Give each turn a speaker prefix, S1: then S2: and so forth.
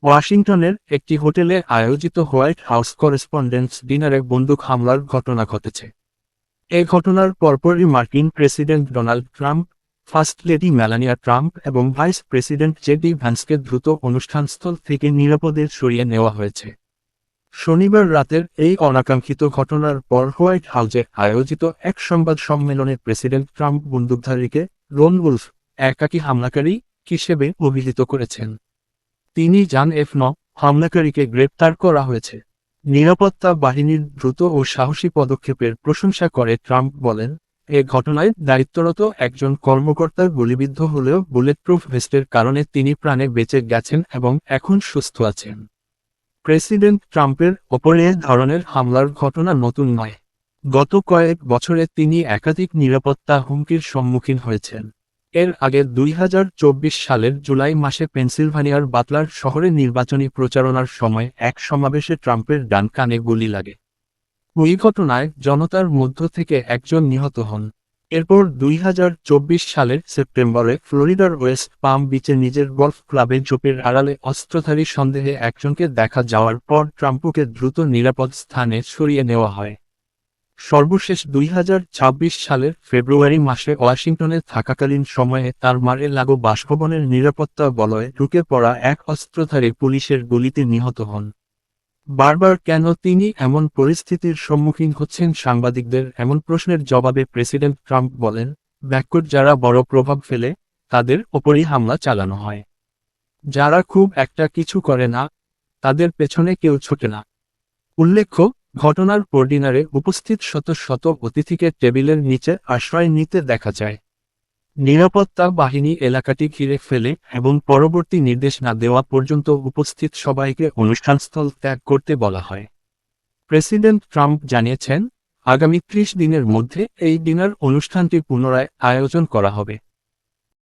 S1: ওয়াশিংটনের একটি হোটেলে আয়োজিত হোয়াইট হাউস করেসপন্ডেন্টস ডিনারে বন্দুক হামলার ঘটনা ঘটেছে। এ ঘটনার পরপরই মার্কিন president Donald Trump, first lady Melania Trump এবং ভাইস প্রেসিডেন্ট জেডি ভ্যান্সকে দ্রুত অনুষ্ঠানস্থল থেকে নিরাপদে সরিয়ে নেওয়া হয়েছে। শনিবার রাতের এই অনাকাঙ্ক্ষিত ঘটনার পর হোয়াইট হাউসে আয়োজিত এক সংবাদ সম্মেলনে প্রেসিডেন্ট ট্রাম্প বন্দুকধারীকে লোন উলফ, একাকী হামলাকারী হিসেবে অভিহিত করেছেন। তিনি হামলাকারীকে গ্রেপ্তার করা হয়েছে। নিরাপত্তা বাহিনীর দ্রুত ও সাহসী পদক্ষেপের প্রশংসা করে ট্রাম্প বলেন, এ ঘটনায় দায়িত্বরত একজন কর্মকর্তার গুলিবিদ্ধ হলেও বুলেটপ্রুফ ভেস্টের কারণে তিনি প্রাণে বেঁচে গেছেন এবং এখন সুস্থ আছেন। প্রেসিডেন্ট ট্রাম্পের ওপর এ ধরনের হামলার ঘটনা নতুন নয়। গত কয়েক বছরে তিনি একাধিক নিরাপত্তা হুমকির সম্মুখীন হয়েছেন। এর আগে 2024 সালের জুলাই মাসে পেনসিলভানিয়ার বাটলার শহরে নির্বাচনী প্রচারণার সময় এক সমাবেশে ট্রাম্পের ডান কানে গুলি লাগে। ওই ঘটনায় জনতার মধ্য থেকে একজন নিহত হন। এরপর 2024 সালের সেপ্টেম্বরে ফ্লোরিডার ওয়েস্ট পাম বিচে নিজের গলফ ক্লাবে ঝোপের আড়ালে অস্ত্রধারী সন্দেহে একজনকে দেখা যাওয়ার পর ট্রাম্পকে দ্রুত নিরাপদ স্থানে সরিয়ে নেওয়া হয়। সর্বশেষ 2026 সালের ফেব্রুয়ারি মাসে ওয়াশিংটনে থাকাকালীন সময়ে তার মারে লাগো বাসভবনের নিরাপত্তা বলয়ে ঢুকে পড়া এক অস্ত্রধারী পুলিশের গুলিতে নিহত হন। বারবার কেন তিনি এমন পরিস্থিতির সম্মুখীন হচ্ছেন? সাংবাদিকদের এমন প্রশ্নের জবাবে প্রেসিডেন্ট ট্রাম্প বলেন, ব্যাককোট যারা বড় প্রভাব ফেলে তাদের ওপরই হামলা চালানো হয়। যারা খুব একটা কিছু করে না তাদের পেছনে কেউ ছোটে না। উল্লেখ্য, ঘটনার পর ডিনারে উপস্থিত শত শত অতিথিকে টেবিলের নিচে আশ্রয় নিতে দেখা যায়। নিরাপত্তা বাহিনী এলাকাটি ঘিরে ফেলে এবং পরবর্তী নির্দেশ না দেওয়া পর্যন্ত উপস্থিত সবাইকে অনুষ্ঠানস্থল ত্যাগ করতে বলা হয়। প্রেসিডেন্ট ট্রাম্প জানিয়েছেন, আগামী 30 দিনের মধ্যে এই ডিনার অনুষ্ঠানটি পুনরায় আয়োজন করা হবে।